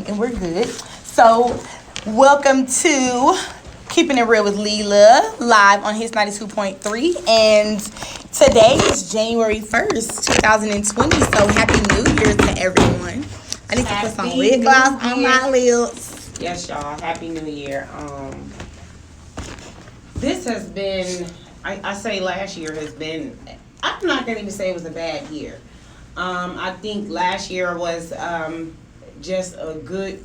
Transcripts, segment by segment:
and we're good. So, welcome to Keeping It Real with Leela, live on Hits 92.3. And today is January 1st, 2020. So, Happy New Year to everyone. I need to put some lip gloss on my lips. Yes, y'all. Happy New Year. This has been, I say last year has been, I'm not going to even say it was a bad year. I think last year was just a good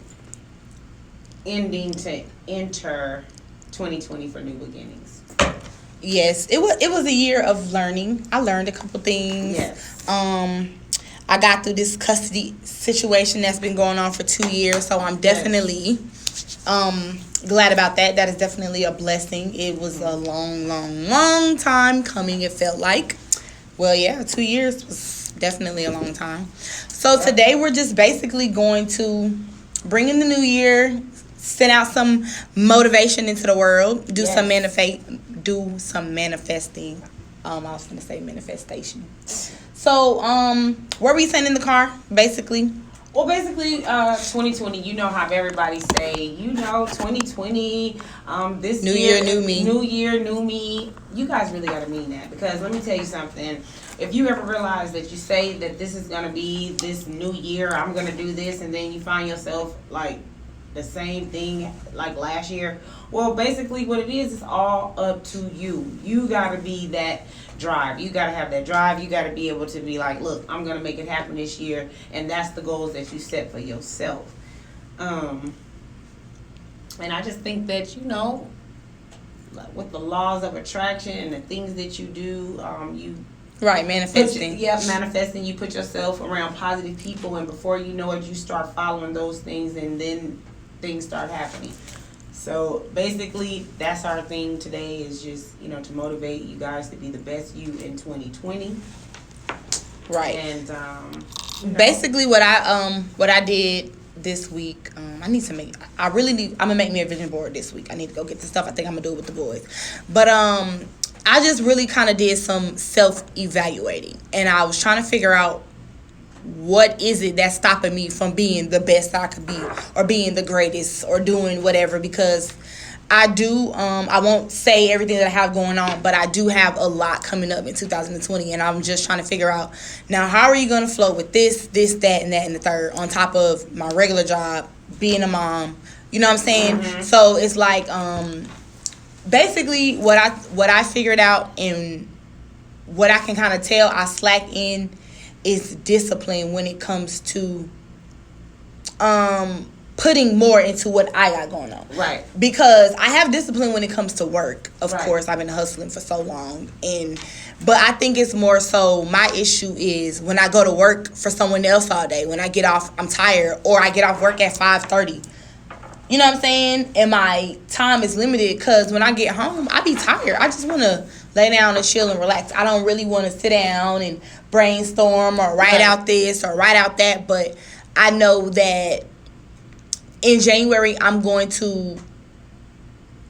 ending to enter 2020 for new beginnings. Yes, it was a year of learning. I learned a couple things. Yes. I got through this custody situation that's been going on for 2 years, so I'm definitely glad about that. That is definitely a blessing. It was a long time coming, it felt like. Well, yeah, 2 years was definitely a long time. So today we're just basically going to bring in the new year, send out some motivation into the world, do some manifesting. I was gonna say manifestation. So, where we sitting in the car, basically? Well, basically, 2020, you know how everybody say, 2020, this New year, new me. New year, new me. You guys really got to mean that, because let me tell you something. If you ever realize that you say that this is going to be this new year, I'm going to do this, and then you find yourself like the same thing like last year, well, basically what it is all up to you. You got to be that drive. You got to have that drive. You got to be able to be like, look, I'm going to make it happen this year, and that's the goals that you set for yourself. And I just think that, with the laws of attraction and the things that you do, Right, manifesting. Manifesting. You put yourself around positive people, and before you know it, you start following those things, and then things start happening. So basically, that's our thing today, is just, to motivate you guys to be the best you in 2020. Right. And basically what I did this week, I'm gonna make me a vision board this week. I need to go get the stuff. I think I'm gonna do it with the boys. But I just really kind of did some self-evaluating, and I was trying to figure out what is it that's stopping me from being the best I could be, or being the greatest, or doing whatever, because I do, I won't say everything that I have going on, but I do have a lot coming up in 2020, and I'm just trying to figure out, now, how are you going to flow with this, that, and that, and the third, on top of my regular job, being a mom, you know what I'm saying? Mm-hmm. So it's like, basically, what I figured out, and what I can kind of tell I slack in, is discipline when it comes to putting more into what I got going on. Right. Because I have discipline when it comes to work. Of course, I've been hustling for so long. But I think it's more so, my issue is when I go to work for someone else all day. When I get off, I'm tired. Or I get off work at 5:30. You know what I'm saying? And my time is limited, because when I get home, I be tired. I just want to lay down and chill and relax. I don't really want to sit down and brainstorm or write out this or write out that. But I know that in January, I'm going to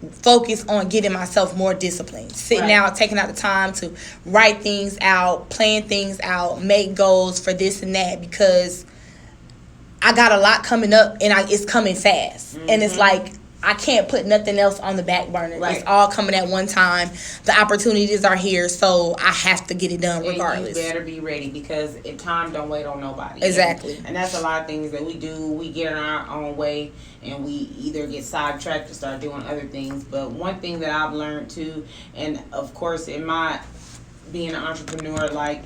focus on getting myself more disciplined. Sitting out, taking out the time to write things out, plan things out, make goals for this and that, because I got a lot coming up, and it's coming fast. Mm-hmm. And it's like, I can't put nothing else on the back burner. Right. It's all coming at one time. The opportunities are here, so I have to get it done regardless. And you better be ready, because time don't wait on nobody. Exactly. And that's a lot of things that we do. We get in our own way, and we either get sidetracked or start doing other things. But one thing that I've learned too, and of course in my being an entrepreneur, like,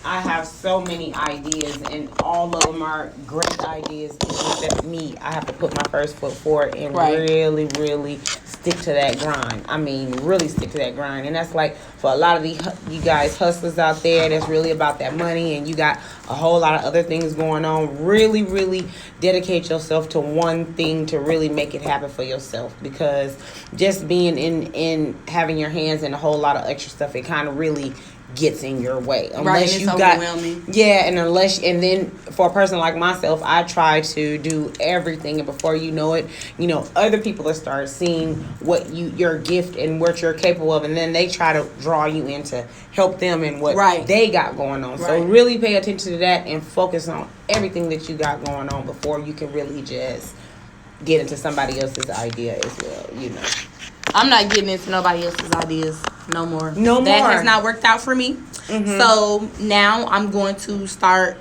I have so many ideas, and all of them are great ideas. It's just that I have to put my first foot forward and really, really stick to that grind. I mean, really stick to that grind. And that's like, for a lot of you guys hustlers out there, that's really about that money, and you got a whole lot of other things going on. Really, really dedicate yourself to one thing to really make it happen for yourself, because just being in having your hands in a whole lot of extra stuff, it kind of really gets in your way. Unless it's overwhelming. And then for a person like myself, I try to do everything, and before you know it, other people will start seeing what your gift and what you're capable of, and then they try to draw you in to help them in what they got going on. So really pay attention to that and focus on everything that you got going on before you can really just get into somebody else's idea as well, I'm not getting into nobody else's ideas no more. That has not worked out for me. Mm-hmm. So now I'm going to start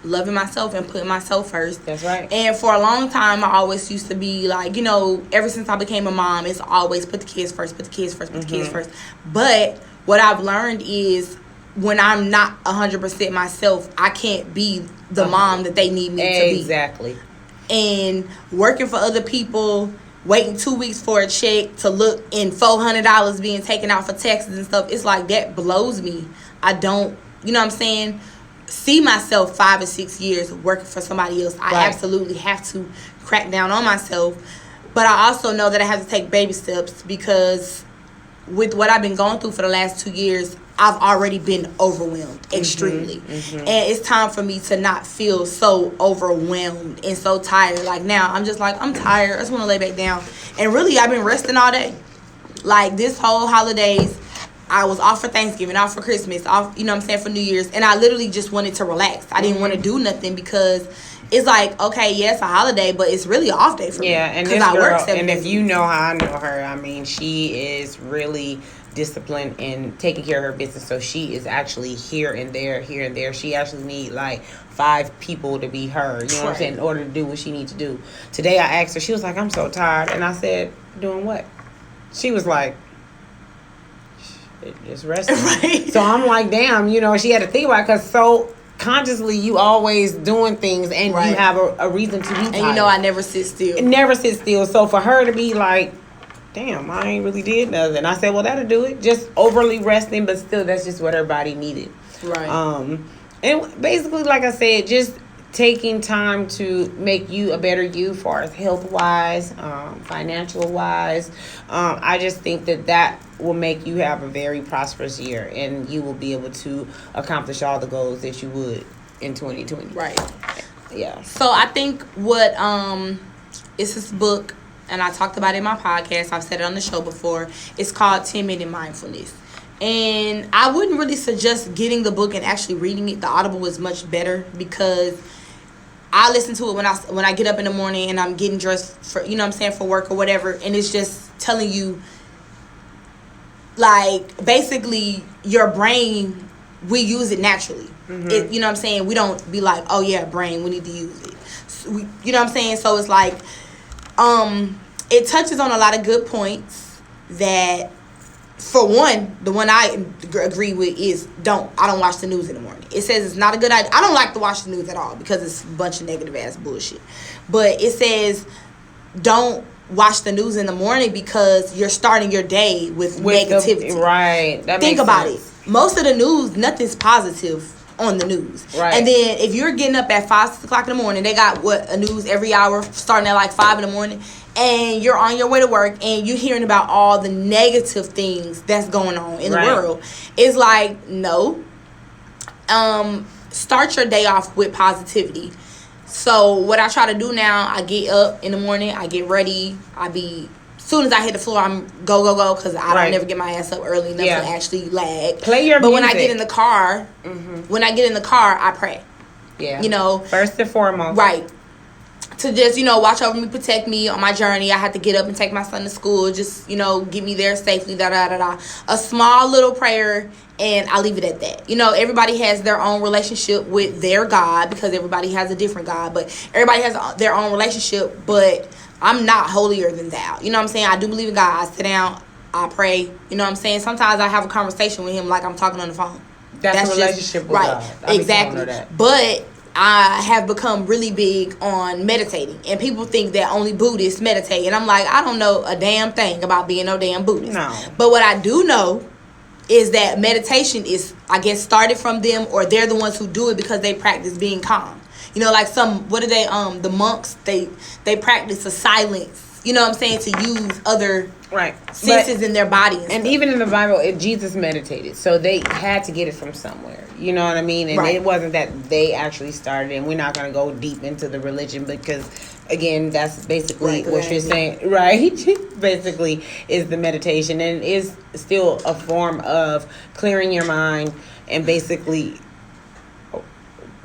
loving myself and putting myself first. That's right. And for a long time, I always used to be like, ever since I became a mom, it's always put the kids first, put the kids first, put the kids first. But what I've learned is when I'm not 100% myself, I can't be the mom that they need me to be. Exactly. And working for other people, waiting 2 weeks for a check to look in $400 being taken out for taxes and stuff, it's like that blows me. I don't, see myself 5 or 6 years working for somebody else. I absolutely have to crack down on myself. But I also know that I have to take baby steps because with what I've been going through for the last 2 years, I've already been overwhelmed extremely. Mm-hmm. And it's time for me to not feel so overwhelmed and so tired. Like now, I'm just like, I'm tired. I just want to lay back down. And really, I've been resting all day. Like this whole holidays, I was off for Thanksgiving, off for Christmas, off, for New Year's. And I literally just wanted to relax. I didn't want to do nothing because it's like, okay, yes, a holiday, but it's really an off day for me. Yeah, and this girl, and if you know how I know her, I mean, she is really disciplined in taking care of her business. So she is actually here and there. She actually need like 5 people to be her, you know what I'm saying, in order to do what she needs to do. Today I asked her, she was like, I'm so tired. And I said, doing what? She was like, just resting. Right. So I'm like, damn, she had to think about it because so consciously you always doing things and you have a reason to be tired. And I never sit still. Never sit still. So for her to be like, damn, I ain't really did nothing. I said, well, that'll do it. Just overly resting, but still that's just what her body needed. Right. And basically, like I said, just taking time to make you a better you as far as health-wise, financial-wise. I just think that will make you have a very prosperous year, and you will be able to accomplish all the goals that you would in 2020. Right. Yeah. So I think what it's this book, and I talked about it in my podcast. I've said it on the show before. It's called 10-Minute Mindfulness. And I wouldn't really suggest getting the book and actually reading it. The Audible is much better because I listen to it when I get up in the morning and I'm getting dressed for, for work or whatever. And it's just telling you, like, basically your brain, we use it naturally. Mm-hmm. We don't be like, oh yeah, brain, we need to use it. So So it's like, it touches on a lot of good points that, for one, the one I agree with is I don't watch the news in the morning. It says it's not a good idea. I don't like to watch the news at all because it's a bunch of negative ass bullshit. But it says don't watch the news in the morning because you're starting your day with negativity. Right. Think about it. Most of the news, nothing's positive on the news. Right. And then if you're getting up at 5, 6 o'clock in the morning, they got a news every hour starting at like 5 in the morning, and you're on your way to work and you're hearing about all the negative things that's going on in the world. It's like, no. Start your day off with positivity. So what I try to do now, I get up in the morning, I get ready, as soon as I hit the floor, I'm go, because I don't never get my ass up early enough to actually lag. Play your music. When I get in the car, I pray. Yeah. First and foremost. Right. To just, watch over me, protect me on my journey. I had to get up and take my son to school, just, get me there safely, A small little prayer, and I leave it at that. Everybody has their own relationship with their God because everybody has a different God, but everybody has their own relationship, but I'm not holier than thou. I do believe in God. I sit down, I pray. Sometimes I have a conversation with him like I'm talking on the phone. That's a relationship with God. Exactly. But I have become really big on meditating. And people think that only Buddhists meditate. And I'm like, I don't know a damn thing about being no damn Buddhist. No. But what I do know is that meditation is, I guess, started from them, or they're the ones who do it because they practice being calm. Like the monks, they practice a silence you know what I'm saying, to use other Right. senses in their body. And even in the Bible, Jesus meditated. So they had to get it from somewhere. You know what I mean? And Right. it wasn't that they actually started. And we're not going to go deep into the religion because, again, that's basically what you're saying. Right? Basically is the meditation. And it is still a form of clearing your mind and basically...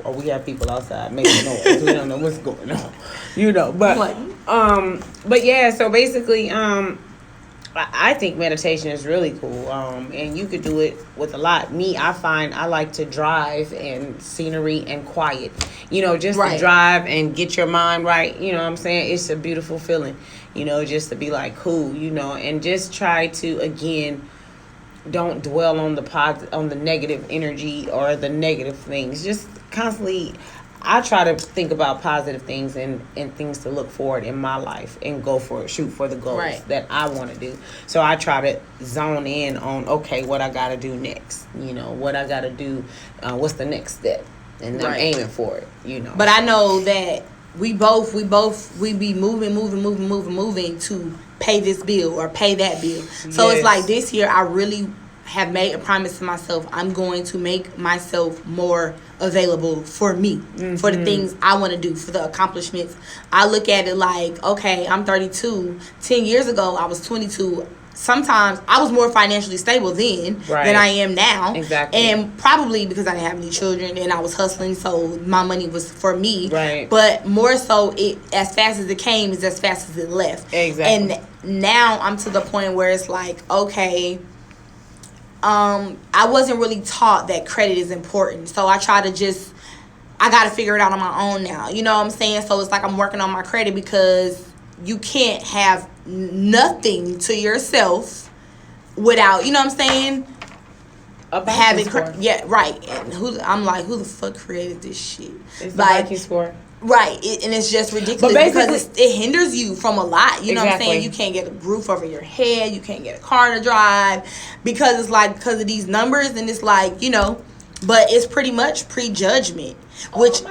Oh, we have people outside making noise. We don't know what's going on. You know, but yeah, so basically, I think meditation is really cool, and you could do it with a lot. Me, I find I like to drive and scenery and quiet, you know, just to drive and get your mind right, you know what I'm saying? It's a beautiful feeling, you know, just to be like, cool, you know, and just try to, again, don't dwell on the negative energy or the negative things. Just constantly, I try to think about positive things and things to look forward in my life and go for it, shoot for the goals that I want to do. So I try to zone in on, okay, what I got to do next, you know, what I got to do, what's the next step, and I'm aiming for it, you know. But I know that we be moving to pay this bill or pay that bill. So it's like this year I really have made a promise to myself. I'm going to make myself more available for me, for the things I want to do, for the accomplishments. I look at it like, okay, I'm 32. 10 years ago, I was 22. Sometimes I was more financially stable then than I am now. Exactly. And probably because I didn't have any children and I was hustling, so my money was for me. Right. But more so, it as fast as it came is as fast as it left. Exactly. And now I'm to the point where it's like, okay, I wasn't really taught that credit is important. So I try to I got to figure it out on my own now. You know what I'm saying? So it's like I'm working on my credit because you can't have nothing to yourself without, you know what I'm saying? Having yeah, right. And I'm like, who the fuck created this shit? It's like, the score. Right, and it's just ridiculous because it hinders you from a lot. You know what I'm saying? You can't get a roof over your head. You can't get a car to drive because of these numbers, and it's like, you know, but it's pretty much prejudgment, which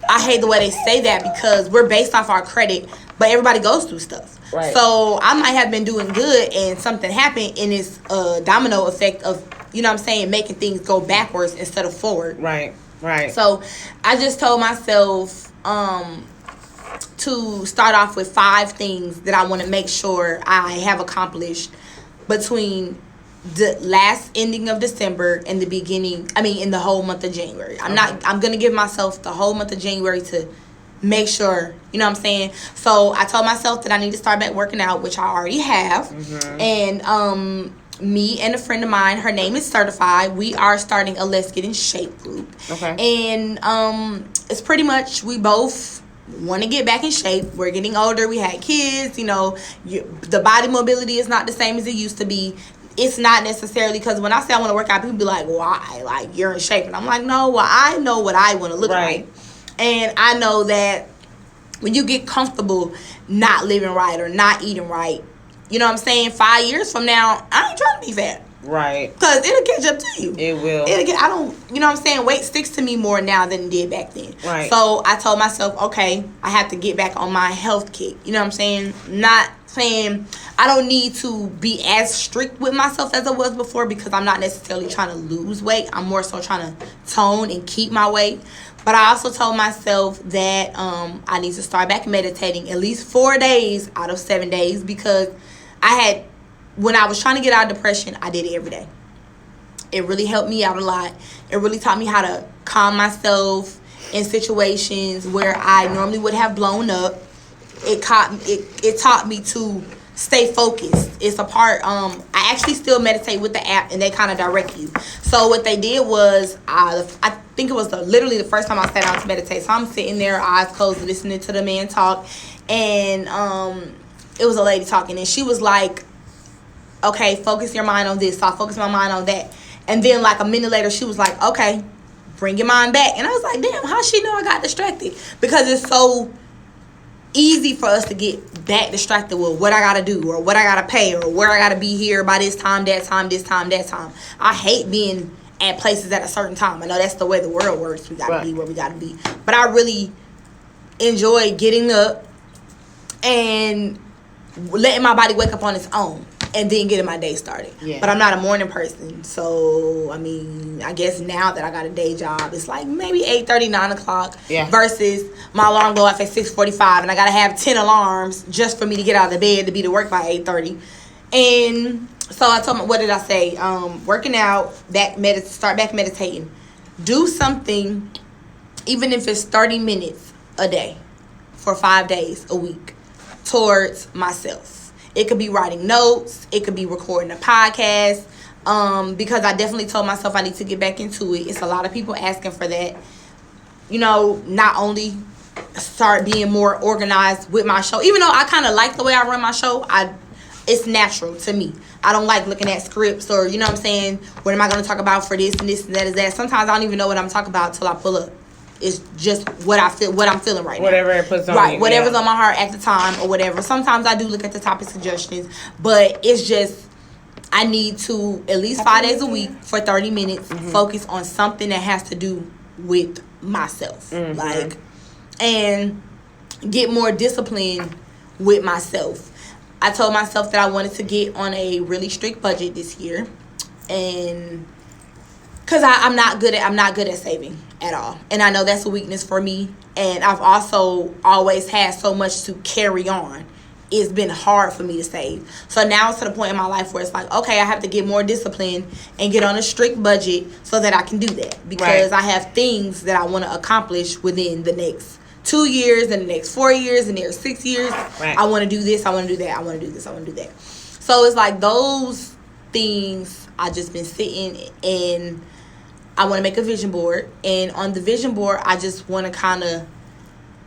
I hate the way they say that because we're based off our credit, but everybody goes through stuff. Right. So I might have been doing good and something happened, and it's a domino effect of, you know what I'm saying, making things go backwards instead of forward. Right. Right. So I just told myself to start off with 5 things that I want to make sure I have accomplished between the last ending of December and the beginning, in the whole month of January. I'm going to give myself the whole month of January to make sure, you know what I'm saying? So I told myself that I need to start back working out, which I already have. And me and a friend of mine, her name is Certified, we are starting a Let's Get in Shape group. Okay. And it's pretty much, we both want to get back in shape. We're getting older. We had kids. You know, the body mobility is not the same as it used to be. It's not necessarily, because when I say I want to work out, people be like, why? Like, you're in shape. And I'm like, no, well, I know what I want to look like. And I know that when you get comfortable not living right or not eating right, you know what I'm saying, 5 years from now, I ain't trying to be fat. Right. Because it'll catch up to you. It will. I don't, you know what I'm saying, weight sticks to me more now than it did back then. Right. So I told myself, okay, I have to get back on my health kick. You know what I'm saying? Not saying I don't need to be as strict with myself as I was before, because I'm not necessarily trying to lose weight. I'm more so trying to tone and keep my weight. But I also told myself that I need to start back meditating at least 4 days out of 7 days, because when I was trying to get out of depression, I did it every day. It really helped me out a lot. It really taught me how to calm myself in situations where I normally would have blown up. It taught me to stay focused. It's a part, I actually still meditate with the app, and they kind of direct you. So what they did was, I think it was literally the first time I sat down to meditate. So I'm sitting there, eyes closed, listening to the man talk, and it was a lady talking, and she was like, okay, focus your mind on this. So I focused my mind on that. And then like a minute later, she was like, okay, bring your mind back. And I was like, damn, how she know I got distracted? Because it's so easy for us to get back distracted with what I got to do, or what I got to pay, or where I got to be here by this time, that time, this time, that time. I hate being at places at a certain time. I know that's the way the world works. We got to be where we got to be. But I really enjoy getting up and letting my body wake up on its own and then getting my day started. Yeah. But I'm not a morning person. So, I mean, I guess now that I got a day job, it's like maybe 8:30, 9 o'clock. Yeah. Versus my alarm go off at 6:45 and I got to have 10 alarms just for me to get out of the bed to be to work by 8:30. And so I told my, what did I say? Working out, start back meditating. Do something, even if it's 30 minutes a day for 5 days a week towards myself. It could be writing notes. It could be recording a podcast. Because I definitely told myself I need to get back into it. It's a lot of people asking for that. You know, not only start being more organized with my show. Even though I kind of like the way I run my show, it's natural to me. I don't like looking at scripts or, you know what I'm saying, what am I going to talk about for this and this and that is that. Sometimes I don't even know what I'm talking about until I pull up. It's just what I feel, what I'm feeling right now. Whatever it puts on right, you, whatever's yeah. on my heart at the time or whatever. Sometimes I do look at the topic suggestions, but it's just I need to at least 5 days a week for 30 minutes focus on something that has to do with myself. Like, and get more disciplined with myself. I told myself that I wanted to get on a really strict budget this year, and because I'm not good at saving at all, and I know that's a weakness for me. And I've also always had so much to carry on. It's been hard for me to save. So now it's to the point in my life where it's like, okay, I have to get more disciplined and get on a strict budget so that I can do that, because I have things that I want to accomplish within the next 2 years and the next 4 years and the next 6 years. Right. I want to do this. I want to do that. I want to do this. I want to do that. So it's like those things I just been sitting and I want to make a vision board. And on the vision board, I just want to kind of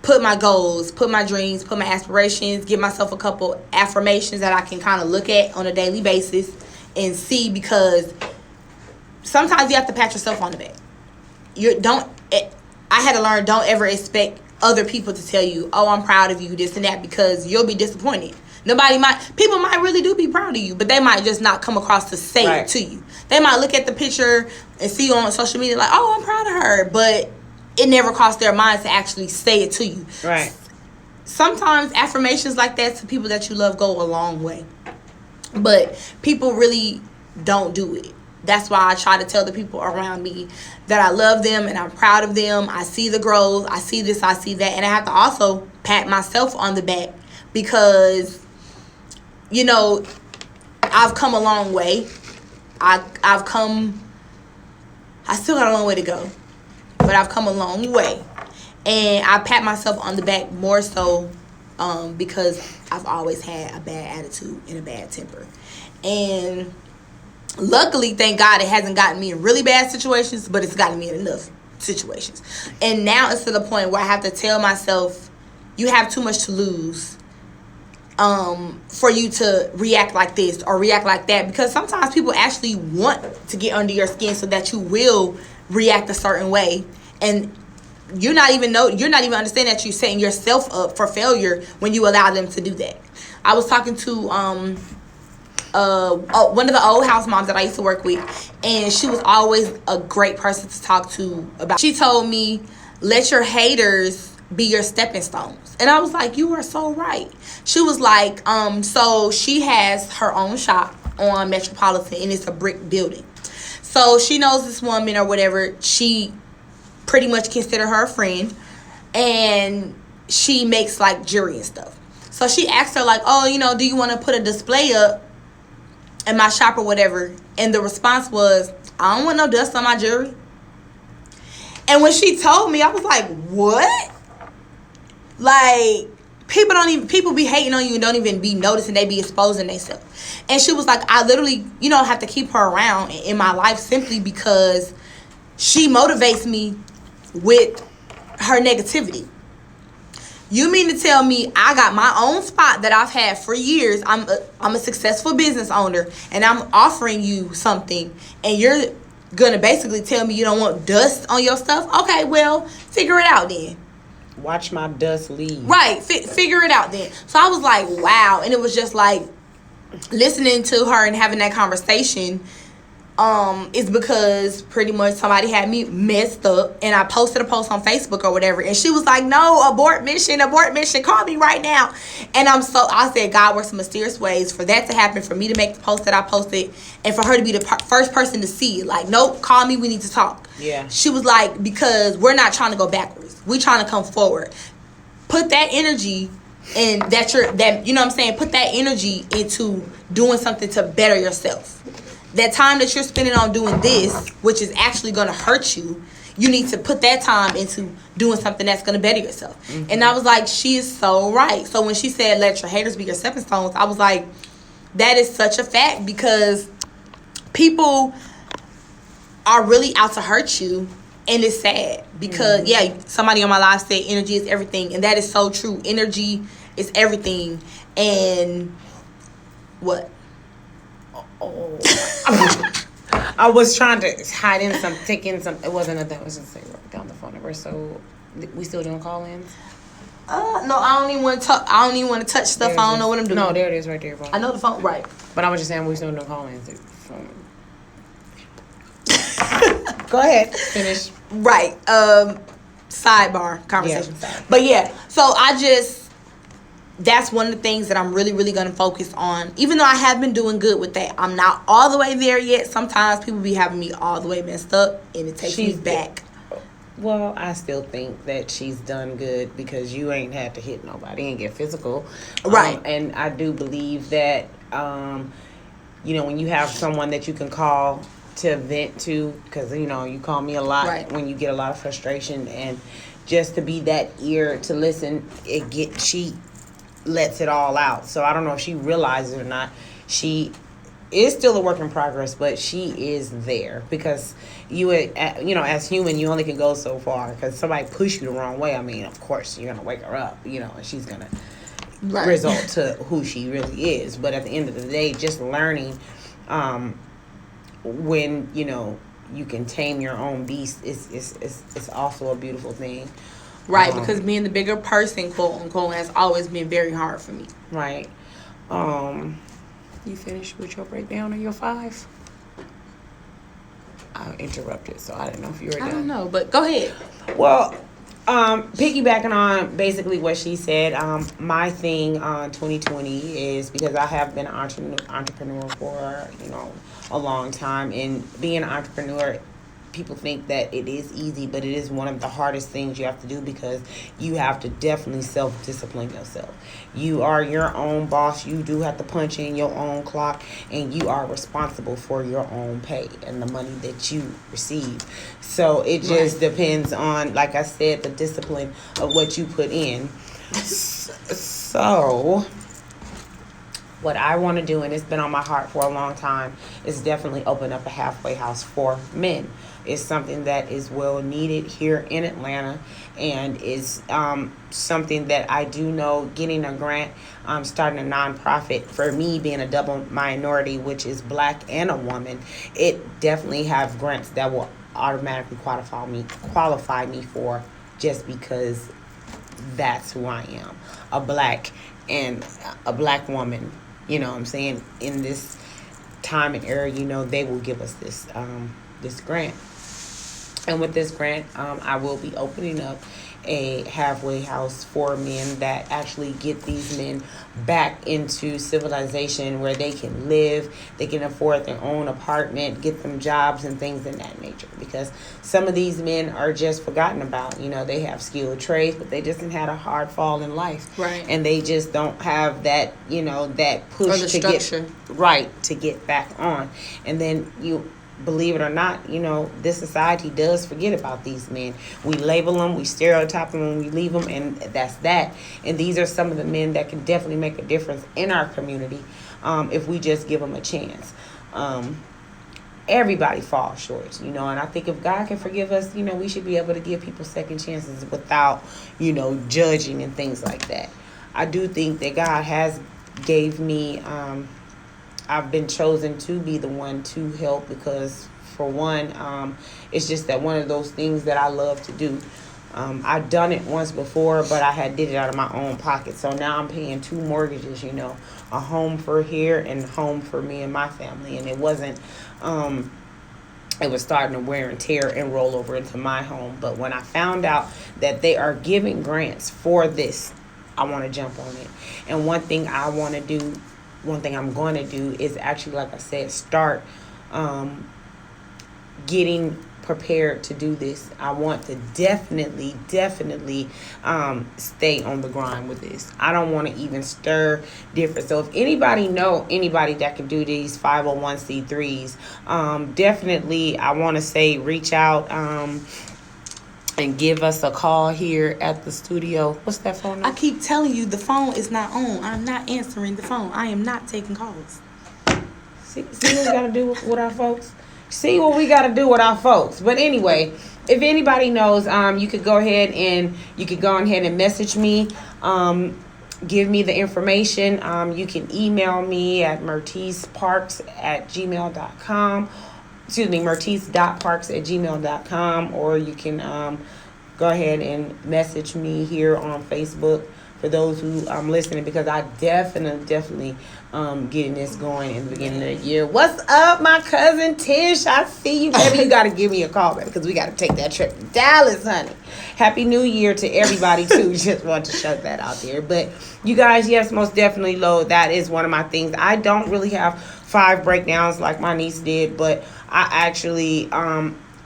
put my goals, put my dreams, put my aspirations, give myself a couple affirmations that I can kind of look at on a daily basis and see, because sometimes you have to pat yourself on the back. I had to learn, don't ever expect other people to tell you, oh, I'm proud of you, this and that, because you'll be disappointed. People might really do be proud of you, but they might just not come across to say it to you. They might look at the picture and see you on social media like, oh, I'm proud of her, but it never crossed their minds to actually say it to you. Right. Sometimes affirmations like that to people that you love go a long way, but people really don't do it. That's why I try to tell the people around me that I love them and I'm proud of them. I see the growth. I see this. I see that. And I have to also pat myself on the back because, you know, I've come a long way. I still got a long way to go, but I've come a long way. And I pat myself on the back more so because I've always had a bad attitude and a bad temper. And luckily, thank God, it hasn't gotten me in really bad situations, but it's gotten me in enough situations. And now it's to the point where I have to tell myself, you have too much to lose for you to react like this or react like that. Because sometimes people actually want to get under your skin so that you will react a certain way. And you're not even understanding that you're setting yourself up for failure when you allow them to do that. I was talking to one of the old house moms that I used to work with, and she was always a great person to talk to about. She told me, let your haters be your stepping stones. And I was like, you are so right. She was like, so she has her own shop on Metropolitan, and it's a brick building. So she knows this woman or whatever. She pretty much consider her a friend, and she makes like jewelry and stuff. So she asked her like, oh, you know, do you want to put a display up in my shop or whatever? And the response was, I don't want no dust on my jewelry. And when she told me, I was like, what? Like, people be hating on you and don't even be noticing, they be exposing themselves. And she was like, I literally, have to keep her around in my life simply because she motivates me with her negativity. You mean to tell me I got my own spot that I've had for years? I'm a successful business owner, and I'm offering you something, and you're going to basically tell me you don't want dust on your stuff? Okay, well, figure it out then. Watch my dust leave. Right, figure it out then. So I was like, wow. And it was just like listening to her and having that conversation is because pretty much somebody had me messed up, and I posted a post on Facebook or whatever, and she was like, no, abort mission, call me right now. And I said, God works in mysterious ways for that to happen, for me to make the post that I posted, and for her to be the first person to see it. Like, nope, call me, we need to talk. Yeah. She was like, because we're not trying to go backwards, we're trying to come forward. Put that energy, and you know what I'm saying, put that energy into doing something to better yourself. That time that you're spending on doing this, which is actually going to hurt you, you need to put that time into doing something that's going to better yourself. Mm-hmm. And I was like, she is so right. So when she said, let your haters be your stepping stones, I was like, that is such a fact, because people are really out to hurt you. And it's sad because, somebody on my live said energy is everything. And that is so true. Energy is everything. And what? Oh, I was trying to hide in some, take in some. It wasn't nothing. I was just saying, down the phone number. So, we still doing call-ins? No, I don't even want to talk. I don't even want to touch stuff. I don't know what I'm doing. No, there it is, right there, bro. I know the phone, right? But I was just saying we still doing call-ins. Go ahead, finish. Right. Sidebar conversation. Yeah. But so that's one of the things that I'm really, really going to focus on. Even though I have been doing good with that, I'm not all the way there yet. Sometimes people be having me all the way messed up, and it takes me back. Well, I still think that she's done good, because you ain't had to hit nobody and get physical. Right. And I do believe that, when you have someone that you can call to vent to, because, you call me a lot, right, when you get a lot of frustration, and just to be that ear to listen, she lets it all out. So I don't know if she realizes it or not. She is still a work in progress, but she is there, because as human, you only can go so far, because somebody push you the wrong way. I mean, of course you're gonna wake her up, and she's gonna result to who she really is. But at the end of the day, just learning when you can tame your own beast is also a beautiful thing. Right, because being the bigger person, quote unquote, has always been very hard for me. Right. You finished with your breakdown of your 5? I interrupted, so I didn't know if you were done. I don't know, but go ahead. Well, piggybacking on basically what she said, my thing on 2020 is, because I have been an entrepreneur for, a long time, and being an entrepreneur, people think that it is easy, but it is one of the hardest things you have to do, because you have to definitely self-discipline yourself. You are your own boss. You do have to punch in your own clock, and you are responsible for your own pay and the money that you receive. So it just depends on, like I said, the discipline of what you put in. So what I want to do, and it's been on my heart for a long time, is definitely open up a halfway house for men. It's something that is well needed here in Atlanta, and is something that I do know, getting a grant, starting a nonprofit, for me being a double minority, which is black and a woman, it definitely have grants that will automatically qualify me for, just because that's who I am, a black woman. You know what I'm saying? In this time and era, they will give us this grant. And with this grant, I will be opening up a halfway house for men that actually get these men back into civilization, where they can live, they can afford their own apartment, get them jobs and things in that nature. Because some of these men are just forgotten about. They have skilled trades, but they just had a hard fall in life. Right. And they just don't have that, that push or the to structure. to get back on. And then believe it or not, this society does forget about these men. We label them, we stereotype them when we leave them, and that's that. And these are some of the men that can definitely make a difference in our community, if we just give them a chance. Everybody falls short, and I think if God can forgive us, we should be able to give people second chances without, judging and things like that. I do think that God has gave me, I've been chosen to be the one to help, because for one, it's just that one of those things that I love to do. I've done it once before, but I did it out of my own pocket. So now I'm paying 2 mortgages, a home for here and a home for me and my family. And it wasn't it was starting to wear and tear and roll over into my home. But when I found out that they are giving grants for this, I want to jump on it. And one thing I'm going to do is actually, like I said, start getting prepared to do this. I want to definitely stay on the grind with this. I don't want to even stir different. So if anybody know anybody that can do these 501c3s, definitely I want to say reach out and give us a call here at the studio. What's that phone number? I keep telling you the phone is not on. I'm not answering the phone. I am not taking calls. See what we gotta do with our folks? See what we gotta do with our folks. But anyway, if anybody knows, you could go ahead and message me. Give me the information. You can email me at merticeparks@gmail.com. Excuse me, mertice.parks@gmail.com, or you can go ahead and message me here on Facebook for those who listening, because I definitely getting this going in the beginning of the year. What's up, my cousin Tish? I see you, baby. You got to give me a call, baby, because we got to take that trip to Dallas, honey. Happy New Year to everybody, too. Just want to shout that out there. But you guys, yes, most definitely, that is one of my things. I don't really have 5 breakdowns like my niece did, but I actually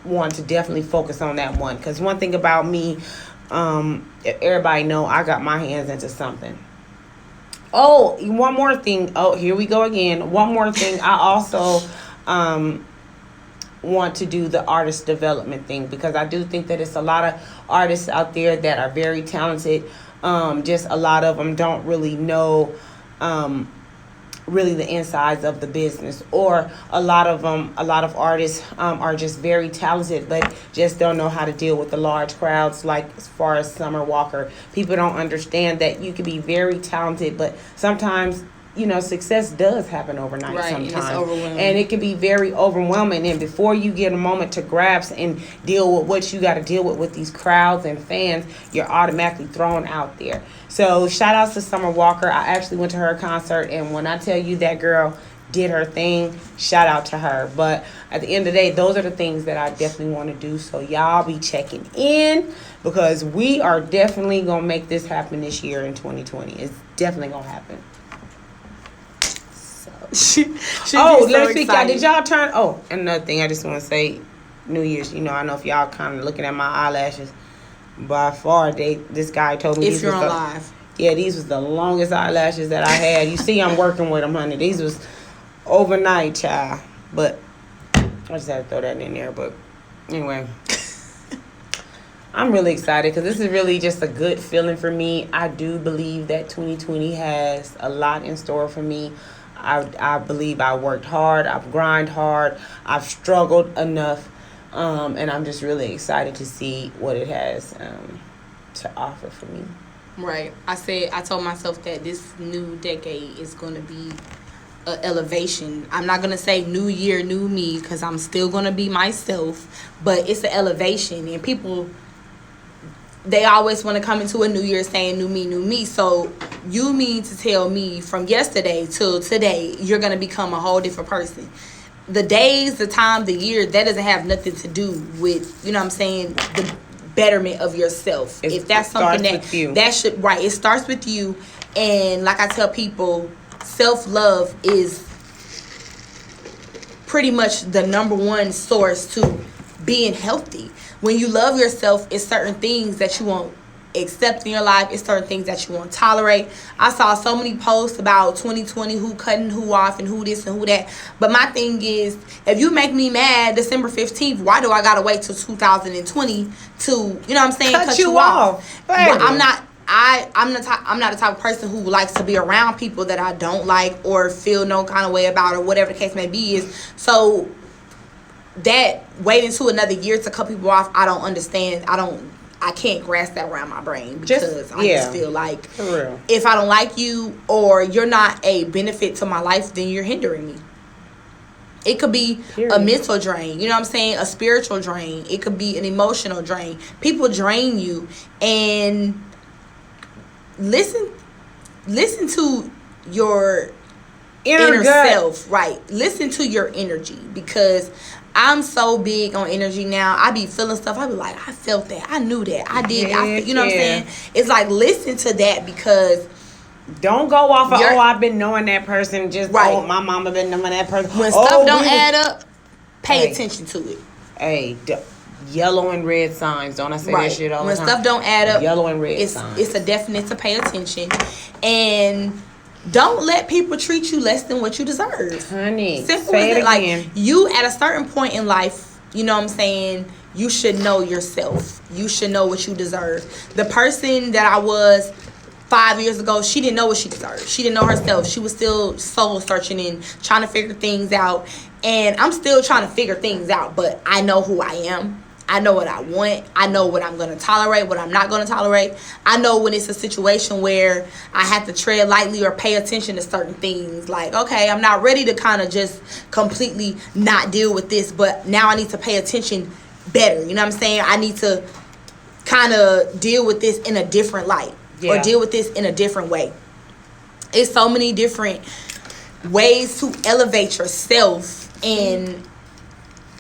want to definitely focus on that one, because one thing about me, everybody know I got my hands into something. Oh, one more thing. Oh, here we go again. One more thing. I also want to do the artist development thing, because I do think that it's a lot of artists out there that are very talented. Just a lot of them don't really know really the insides of the business, or a lot of artists are just very talented but just don't know how to deal with the large crowds, like as far as Summer Walker. People don't understand that you can be very talented, but sometimes success does happen overnight, right, sometimes. And it's overwhelming. And it can be very overwhelming. And before you get a moment to grasp and deal with what you got to deal with these crowds and fans, you're automatically thrown out there. So shout outs to Summer Walker. I actually went to her concert, and when I tell you that girl did her thing, shout out to her. But at the end of the day, those are the things that I definitely want to do. So y'all be checking in, because we are definitely going to make this happen this year in 2020. It's definitely going to happen. Let's speak. Did y'all turn? Oh, another thing I just want to say, New Year's. I know if y'all kind of looking at my eyelashes, by far this guy told me. If you're on live. Yeah, these was the longest eyelashes that I had. You see, I'm working with them, honey. These was overnight, child. But I just had to throw that in there. But anyway, I'm really excited, because this is really just a good feeling for me. I do believe that 2020 has a lot in store for me. I believe I worked hard, I've grinded hard, I've struggled enough, and I'm just really excited to see what it has to offer for me. Right. I told myself that this new decade is going to be an elevation. I'm not going to say new year, new me, because I'm still going to be myself, but it's an elevation, and people, they always want to come into a new year saying new me, new me. So you mean to tell me from yesterday till today, you're going to become a whole different person? The days, the time, the year, that doesn't have nothing to do with, the betterment of yourself. If that's something that should, right, it starts with you. And like I tell people, self-love is pretty much the number one source to being healthy. When you love yourself, it's certain things that you won't accept in your life. It's certain things that you won't tolerate. I saw so many posts about 2020, who cutting who off and who this and who that. But my thing is, if you make me mad December 15th, why do I got to wait till 2020 to, cut you off? But I'm not the type of person who likes to be around people that I don't like or feel no kind of way about, or whatever the case may be is. So that waiting to another year to cut people off, I don't understand. I can't grasp that around my brain, because I just feel like if I don't like you or you're not a benefit to my life, then you're hindering me. It could be a mental drain, a spiritual drain. It could be an emotional drain. People drain you, and listen to your inner self, right? Listen to your energy, because I'm so big on energy now. I be feeling stuff. I be like, I felt that. I knew that. I did. You know what I'm saying? It's like, listen to that, because don't go off of, I've been knowing that person. Just, right. My mama been knowing that person. When stuff don't add up, pay attention to it. Hey, yellow and red signs. Don't I say that shit all the time? When stuff don't add up, yellow and red signs. It's a definite to pay attention. And don't let people treat you less than what you deserve. Honey, simple as that. Like, you at a certain point in life, you know what I'm saying, you should know yourself. You should know what you deserve. The person that I was 5 years ago, she didn't know what she deserved. She didn't know herself. She was still soul searching and trying to figure things out. And I'm still trying to figure things out, but I know who I am. I know what I want. I know what I'm going to tolerate, what I'm not going to tolerate. I know when it's a situation where I have to tread lightly or pay attention to certain things. Like, okay, I'm not ready to kind of just completely not deal with this, but now I need to pay attention better. You know what I'm saying? I need to kind of deal with this in a different light, or deal with this in a different way. It's so many different ways to elevate yourself, and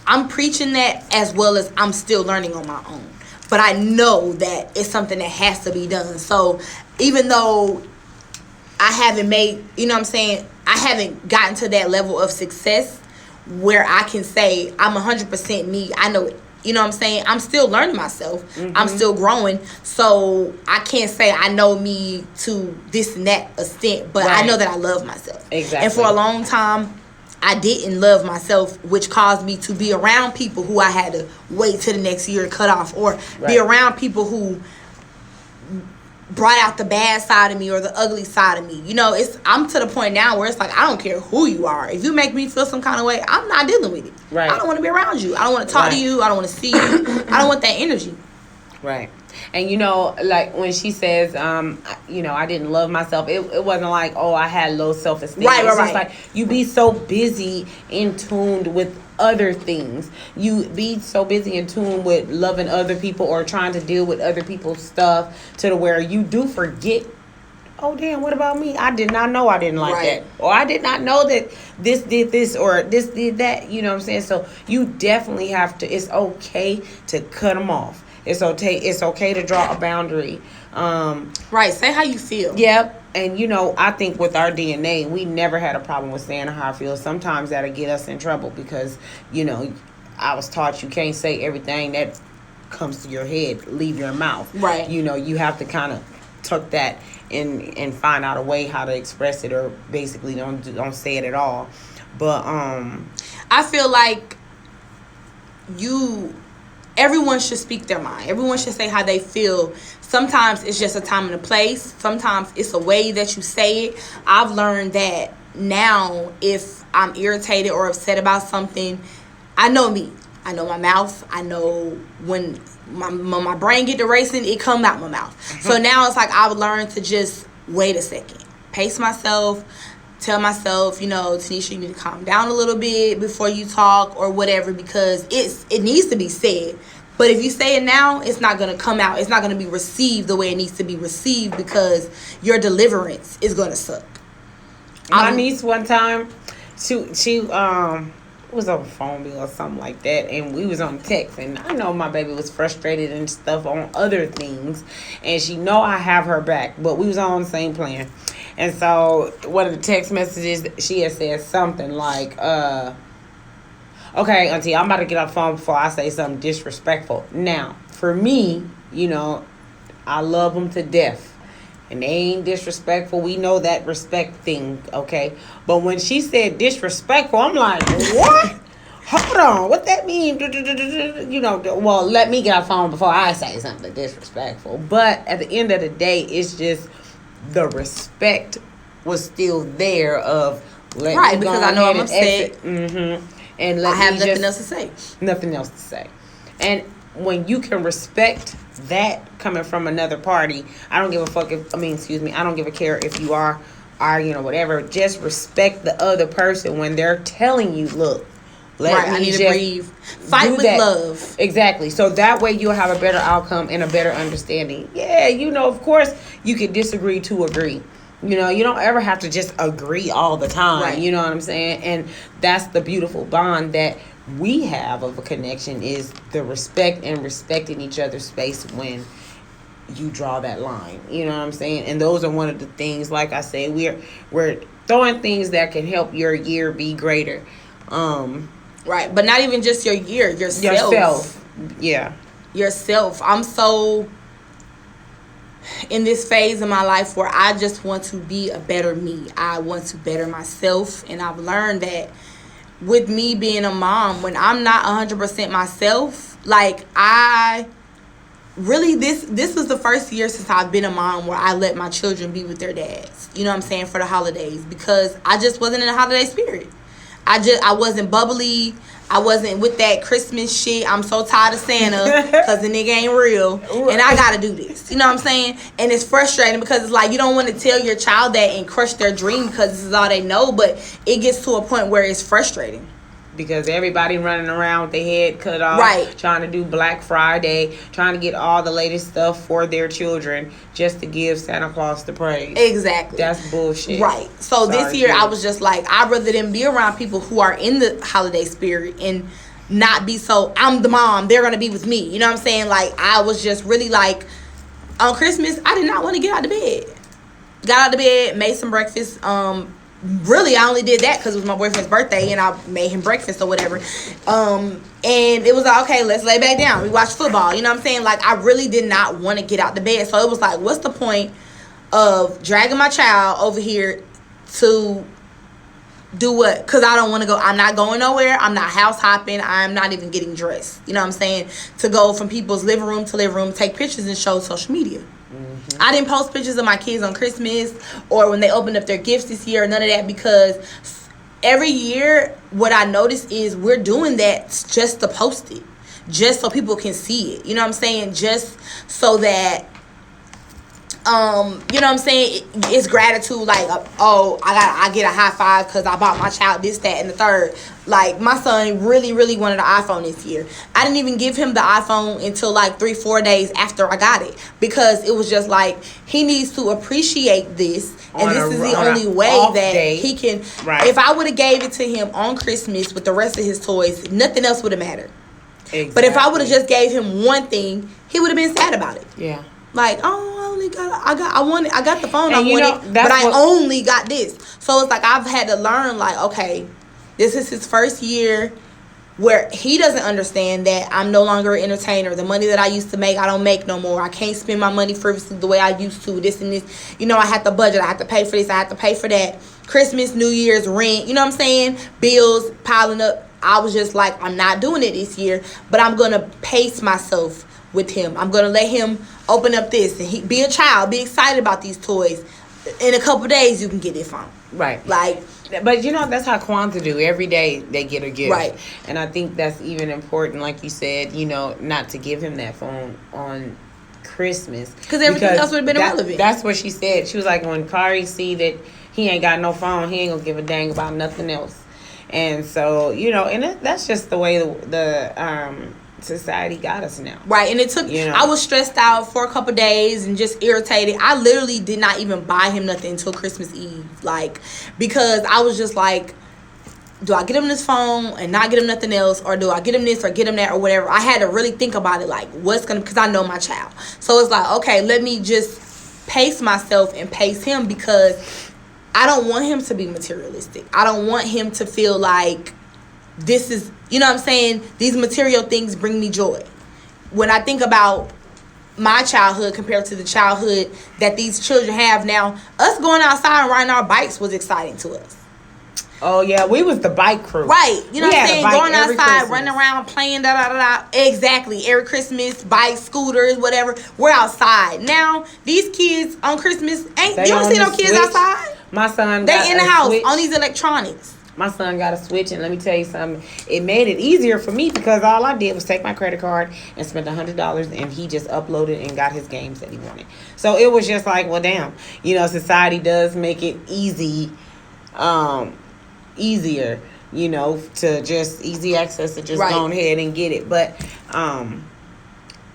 I'm preaching that as well as I'm still learning on my own. But I know that it's something that has to be done. So even though I haven't made, you know what I'm saying, I haven't gotten to that level of success where I can say I'm 100% me. I know it. You know what I'm saying? I'm still learning myself. Mm-hmm. I'm still growing. So I can't say I know me to this and that extent. But I know that I love myself. Exactly. And for a long time, I didn't love myself, which caused me to be around people who I had to wait till the next year to cut off, or be around people who brought out the bad side of me or the ugly side of me. You know, I'm to the point now where it's like, I don't care who you are. If you make me feel some kind of way, I'm not dealing with it. Right. I don't want to be around you. I don't want to talk to you. I don't want to see you. I don't want that energy. Right. And, you know, like when she says, you know, I didn't love myself, it wasn't like, oh, I had low self-esteem. Right. It's just like, you be so busy in tuned with other things. You be so busy in tune with loving other people or trying to deal with other people's stuff to the where you do forget, oh, damn, what about me? I did not know I didn't like that. Or I did not know that this did this or this did that. You know what I'm saying? So you definitely have to, it's okay to cut them off. It's okay to draw a boundary. Right. Say how you feel. Yep. And, you know, I think with our DNA, we never had a problem with saying how I feel. Sometimes that'll get us in trouble because, you know, I was taught you can't say everything that comes to your head, leave your mouth. Right. You know, you have to kind of tuck that in and find out a way how to express it, or basically don't say it at all. But I feel like everyone should speak their mind. Everyone should say how they feel. Sometimes it's just a time and a place. Sometimes it's a way that you say it. I've learned that now if I'm irritated or upset about something, I know me. I know my mouth. I know when my brain get to racing, it come out my mouth. Mm-hmm. So now it's like I've learned to just wait a second. Pace myself. Tell myself, you know, Tanisha, you need to calm down a little bit before you talk or whatever, because it needs to be said. But if you say it now, it's not going to come out. It's not going to be received the way it needs to be received, because your deliverance is going to suck. My niece one time, she was on a phone bill or something like that, and we was on text, and I know my baby was frustrated and stuff on other things, and she know I have her back, but we was on the same plan. And so one of the text messages, she had said something like, okay, auntie, I'm about to get off the phone before I say something disrespectful. Now, for me, you know, I love them to death. And they ain't disrespectful. We know that respect thing, okay? But when she said disrespectful, I'm like, what? Hold on, what that mean? You know, well, let me get off the phone before I say something disrespectful. But at the end of the day, it's just the respect was still there of let me because I know I'm upset. Mm-hmm. And I have nothing else to say. Nothing else to say. And when you can respect that coming from another party, I don't give a fuck I don't give a care if you are arguing or whatever. Just respect the other person when they're telling you, look, I need to breathe. Fight with love. Exactly. So that way you'll have a better outcome and a better understanding. Yeah, you know, of course you can disagree to agree. You know, you don't ever have to just agree all the time. Right. You know what I'm saying? And that's the beautiful bond that we have of a connection is the respect and respecting each other's space when you draw that line. You know what I'm saying? And those are one of the things, like I say, we're throwing things that can help your year be greater. Right, but not even just your year, yourself. Yeah. Yourself. I'm so in this phase of my life where I just want to be a better me. I want to better myself, and I've learned that with me being a mom, when I'm not 100% myself, like I really, this was the first year since I've been a mom where I let my children be with their dads, you know what I'm saying, for the holidays, because I just wasn't in the holiday spirit. I wasn't bubbly. I wasn't with that Christmas shit. I'm so tired of Santa because the nigga ain't real. And I got to do this. You know what I'm saying? And it's frustrating because it's like you don't want to tell your child that and crush their dream because this is all they know. But it gets to a point where it's frustrating. Because everybody running around with their head cut off, right, trying to do Black Friday, trying to get all the latest stuff for their children just to give Santa Claus the praise. Exactly. That's bullshit. Right. So this year I was just like, I'd rather than be around people who are in the holiday spirit and not be so, I'm the mom, they're going to be with me. You know what I'm saying? Like, I was just really like, on Christmas, I did not want to get out of bed. Got out of bed, made some breakfast, really, I only did that because it was my boyfriend's birthday and I made him breakfast or whatever. And it was like, okay, let's lay back down. We watched football. You know what I'm saying? Like, I really did not want to get out the bed. So it was like, what's the point of dragging my child over here to do what? Because I don't want to go. I'm not going nowhere. I'm not house hopping. I'm not even getting dressed. You know what I'm saying? To go from people's living room to living room, take pictures and show social media. I didn't post pictures of my kids on Christmas or when they opened up their gifts this year, none of that, because every year what I notice is we're doing that just to post it, just so people can see it. You know what I'm saying? Just so that, you know what I'm saying? It's gratitude, like, oh, I get a high five because I bought my child this, that, and the third. Like, my son really, really wanted an iPhone this year. I didn't even give him the iPhone until like 3-4 days after I got it, because it was just like, he needs to appreciate this, and this is the only way that he can. Right. If I would have gave it to him on Christmas with the rest of his toys, nothing else would have mattered. Exactly. But if I would have just gave him one thing, he would have been sad about it. Yeah. Like, oh, I got the phone, I wanted, but I only got this. So it's like I've had to learn, like, okay, this is his first year where he doesn't understand that I'm no longer an entertainer. The money that I used to make, I don't make no more. I can't spend my money frivolously the way I used to. This and this, you know, I have to budget. I have to pay for this. I have to pay for that. Christmas, New Year's, rent. You know what I'm saying? Bills piling up. I was just like, I'm not doing it this year, but I'm gonna pace myself with him. I'm gonna let him open up this and he be a child, be excited about these toys. In a couple days, you can get it phone. Right. Like, but you know, that's how Kwanzaa do. Every day they get a gift. Right. And I think that's even important, like you said, you know, not to give him that phone on Christmas. Because everything else would have been irrelevant. That's what she said. She was like, when Kari see that he ain't got no phone, he ain't gonna give a dang about nothing else. And so, you know, and that's just the way the society got us now. Right. And it took, you know, I was stressed out for a couple days and just irritated. I literally did not even buy him nothing until Christmas Eve. Like, because I was just like, do I get him this phone and not get him nothing else? Or do I get him this or get him that or whatever? I had to really think about it, like, what's going to, because I know my child. So it's like, okay, let me just pace myself and pace him, because I don't want him to be materialistic. I don't want him to feel like this is, you know what I'm saying, these material things bring me joy. When I think about my childhood compared to the childhood that these children have now, us going outside and riding our bikes was exciting to us. Oh, yeah, we was the bike crew. Right. You know what I'm saying? Going outside, running around, playing, da-da-da-da. Exactly. Every Christmas, bikes, scooters, whatever. We're outside. Now, these kids on Christmas, you don't see no kids outside. My son they in the house Switch. On these electronics. My son got a Switch, and let me tell you something. It made it easier for me because all I did was take my credit card and spend $100, and he just uploaded and got his games that he wanted. So it was just like, well, damn. You know, society does make it easier, you know, to just easy access to just go ahead and get it. But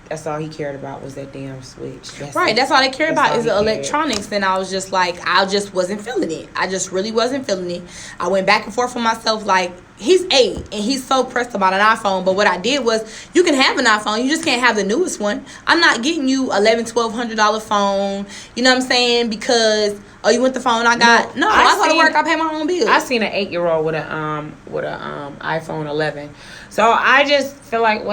That's all he cared about was that damn switch. That's all they care about is the he cared. electronics. And I was just like, I just wasn't feeling it. I just really wasn't feeling it. I went back and forth with myself like, he's 8 and he's so pressed about an iPhone. But what I did was, you can have an iPhone, you just can't have the newest one. I'm not getting you $1,100-$1,200 phone. You know what I'm saying? Because you want the phone I got? No, I go to work. I pay my own bills. I seen an 8-year-old with a iPhone 11. So I just feel like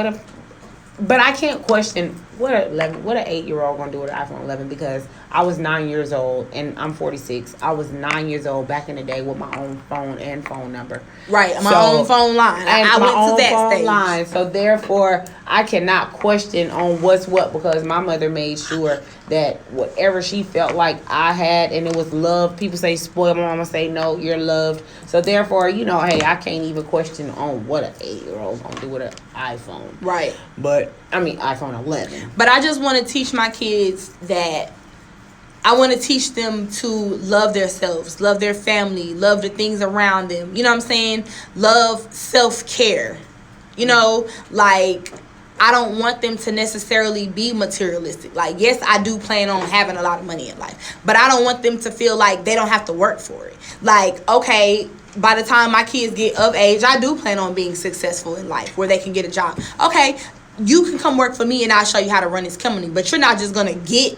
but I can't question what an 8-year-old gonna do with an iPhone 11, because I was 9 years old and I'm 46. I was 9 years old back in the day with my own phone and phone number. Right, my own phone line. I went to that stage. Line. So therefore, I cannot question on what's what, because my mother made sure that whatever she felt like I had, and it was love. People say spoiled, my mama say no, you're loved. So therefore, hey, I can't even question on what an 8-year-old gonna do with an iPhone. Right. But I mean iPhone 11. But I just want to teach my kids that I want to teach them to love themselves, love their family, love the things around them. You know what I'm saying? Love self-care. Like, I don't want them to necessarily be materialistic. Like, yes, I do plan on having a lot of money in life, but I don't want them to feel like they don't have to work for it. Like, okay, by the time my kids get of age, I do plan on being successful in life where they can get a job. Okay, you can come work for me and I'll show you how to run this company, but you're not just going to get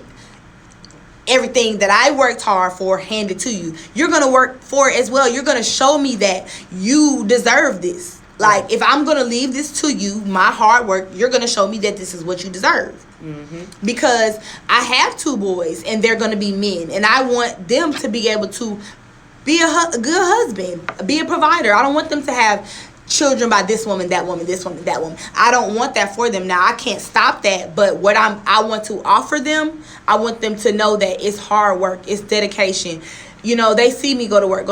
everything that I worked hard for handed to you. You're going to work for it as well. You're going to show me that you deserve this. Like, if I'm going to leave this to you, my hard work, you're going to show me that this is what you deserve. Mm-hmm. Because I have 2 boys and they're going to be men, and I want them to be able to be a good husband, be a provider. I don't want them to have children by this woman, that woman, this woman, that woman. I don't want that for them. Now, I can't stop that, but what I want to offer them, I want them to know that it's hard work, it's dedication. They see me go to work.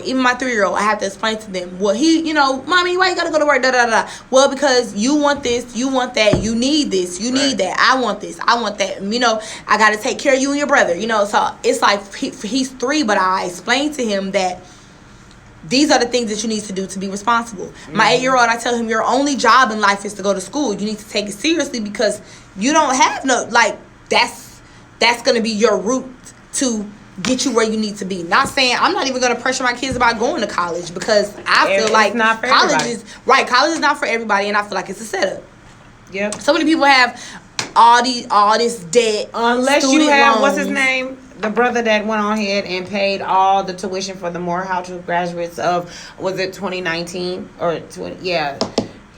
Even my 3-year-old, I have to explain to them, well, mommy, why you gotta go to work, da-da-da. Well, because you want this, you want that, you need this, you need that, I want this, I want that. I gotta take care of you and your brother, so it's like he's 3, but I explained to him that these are the things that you need to do to be responsible. Mm-hmm. My 8-year-old, I tell him, your only job in life is to go to school. You need to take it seriously, because you don't have that's going to be your route to get you where you need to be. Not saying, I'm not even going to pressure my kids about going to college, because I feel like college is not for everybody, and I feel like it's a setup. Yep. So many people have all this debt. Unless you have, what's his name? The brother that went on ahead and paid all the tuition for the Morehouse graduates of, was it 2019 or 20? Yeah,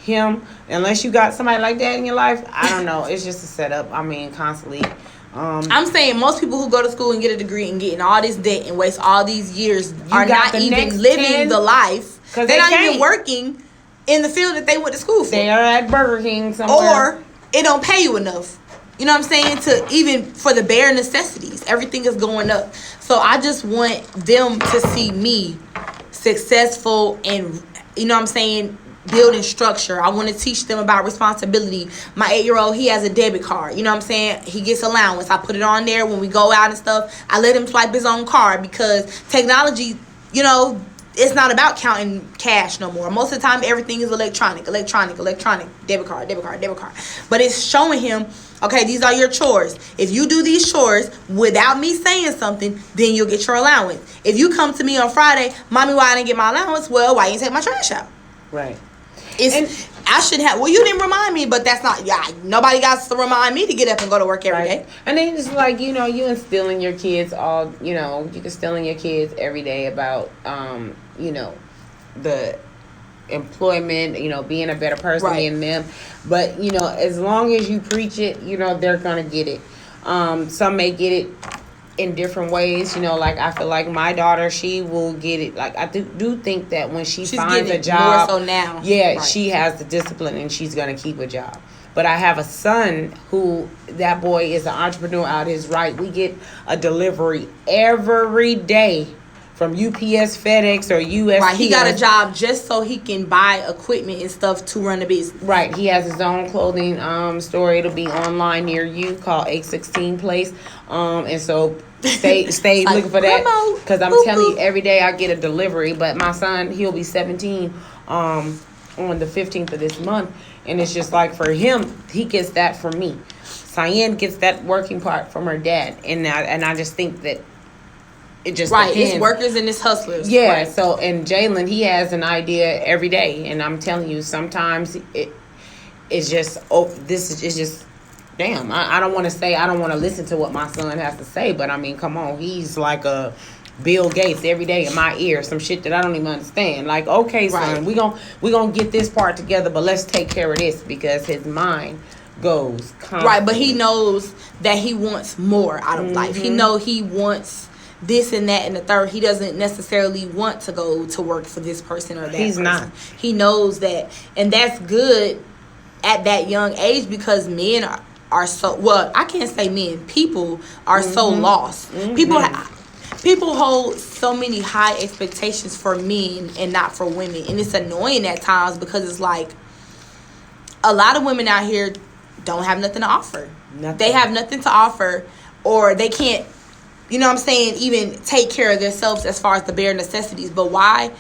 him. Unless you got somebody like that in your life, I don't know. It's just a setup. I mean, constantly. I'm saying most people who go to school and get a degree and getting all this debt and waste all these years are not even living the life. They're not even working in the field that they went to school for. They are at Burger King somewhere. Or it don't pay you enough. You know what I'm saying? To even for the bare necessities. Everything is going up. So I just want them to see me successful and, you know what I'm saying, building structure. I want to teach them about responsibility. My 8-year-old, he has a debit card. You know what I'm saying? He gets allowance. I put it on there when we go out and stuff. I let him swipe his own card, because technology, it's not about counting cash no more. Most of the time, everything is electronic. Debit card. But it's showing him, okay, these are your chores. If you do these chores without me saying something, then you'll get your allowance. If you come to me on Friday, mommy, why I didn't get my allowance? Well, why you didn't take my trash out? Right. I should have. Well, you didn't remind me, but that's not. Yeah, nobody got to remind me to get up and go to work every day. And then it's like, you instill in your kids all. You can instill in your kids every day about the employment. Being a better person in them. But as long as you preach it, they're gonna get it. Some may get it in different ways, like I feel like my daughter, she will get it. Like I do think that when she's finds a job, more so now, she has the discipline and she's gonna keep a job. But I have a son who, that boy is an entrepreneur out his right. We get a delivery every day from UPS, FedEx, or USPS. Right, he got a job just so he can buy equipment and stuff to run the business. Right, he has his own clothing store. It'll be online near you, called 816 Place. And so stay like, looking for that, because I'm telling you, every day I get a delivery. But my son, he'll be 17 on the 15th of this month. And it's just like for him, he gets that from me. Cyan gets that working part from her dad. And I just think that it just right. depends. It's workers and it's hustlers. Yeah. Right. So, and Jalen, he has an idea every day. And I'm telling you, sometimes it's just, it's just, damn. I don't want to listen to what my son has to say. But I mean, come on. He's like a Bill Gates every day in my ear, some shit that I don't even understand. Like, okay, son, we gonna get this part together, but let's take care of this, because his mind goes constantly. Right, but he knows that he wants more out of life. He know he wants this and that and the third. He doesn't necessarily want to go to work for this person or that He's person. not. He knows that, and that's good at that young age, because men are so, well, I can't say men, people are so lost. People hold so many high expectations for men and not for women. And it's annoying at times, because it's like a lot of women out here don't have nothing to offer. They have nothing to offer, or they can't, you know what I'm saying, even take care of themselves as far as the bare necessities. But why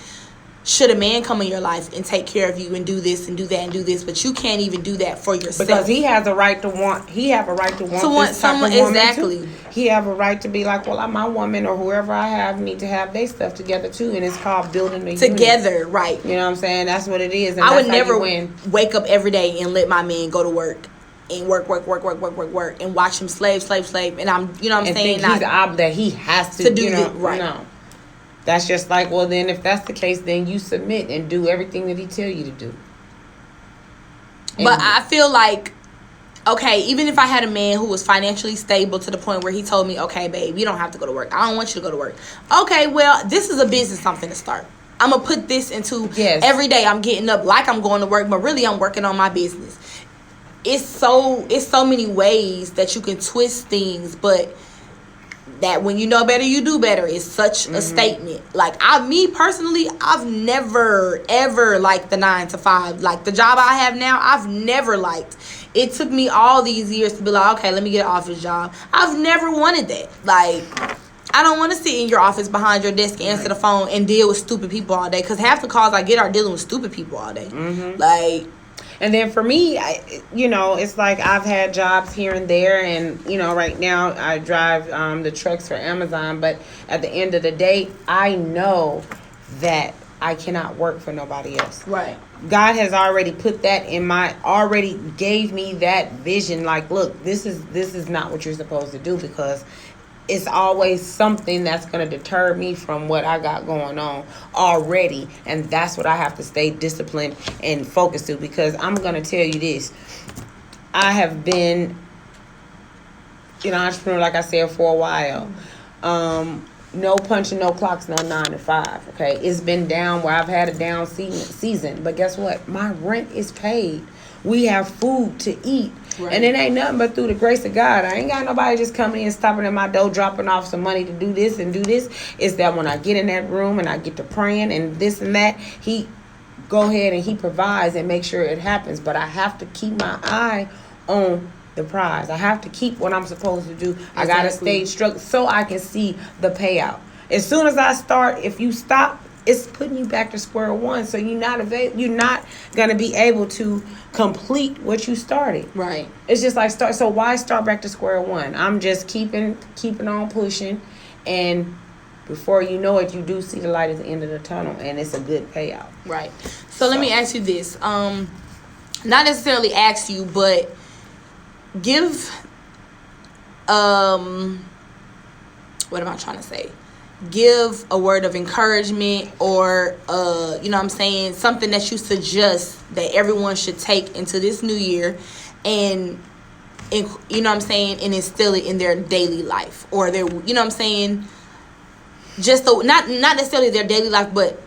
should a man come in your life and take care of you and do this and do that and do this, but you can't even do that for yourself? Because he has a right to want. He have a right to want this type someone, of woman exactly. too. He have a right to be like, well, my woman or whoever I have need to have their stuff together too, and it's called building a together, unit. right? You know what I'm saying? That's what it is. And I would that's how never you win. wake up every day and let my man go to work and work, and watch him slave, and I'm, you know what I'm saying? Think he's that he has to do this, right. No. That's just like, well, then if that's the case, then you submit and do everything that he tell you to do. But I feel like, okay, even if I had a man who was financially stable to the point where he told me, okay, babe, you don't have to go to work. I don't want you to go to work. Okay, well, this is a business something to start. I'm going to put this into every day I'm getting up like I'm going to work, but really I'm working on my business. It's so many ways that you can twist things, but that when you know better, you do better is such a statement. Like, me personally, I've never ever liked the 9 to 5. Like, the job I have now, I've never liked. It took me all these years to be like, okay, let me get an office job. I've never wanted that. Like, I don't want to sit in your office behind your desk and answer the phone and deal with stupid people all day, because half the calls I get are dealing with stupid people all day. Like, and then for me, it's like I've had jobs here and there, and right now I drive the trucks for Amazon. But at the end of the day, I know that I cannot work for nobody else. Right. God has already put that already gave me that vision. Like, look, this is not what you're supposed to do, because it's always something that's going to deter me from what I got going on already. And that's what I have to stay disciplined and focused to, because I'm going to tell you this. I have been an entrepreneur, like I said, for a while. No punching, no clocks, no 9 to 5. Okay. It's been down where I've had a down season. But guess what? My rent is paid. We have food to eat. Right. And it ain't nothing but through the grace of God. I ain't got nobody just coming in, stopping at my door, dropping off some money to do this and do this. It's that when I get in that room and I get to praying and this and that, he go ahead and he provides and make sure it happens. But I have to keep my eye on the prize. I have to keep what I'm supposed to do. Exactly. I got to stay struck so I can see the payout. As soon as I start, if you stop, it's putting you back to square one. So you're not going to be able to complete what you started. Right. It's just like so why start back to square one? I'm just keeping on pushing, and before you know it, you do see the light at the end of the tunnel, and it's a good payout. Right. So let me ask you this. Not necessarily ask you, but give what am I trying to say? Give a word of encouragement, or you know what I'm saying, something that you suggest that everyone should take into this new year, and you know what I'm saying, and instill it in their daily life, or their, you know what I'm saying, just not necessarily their daily life, but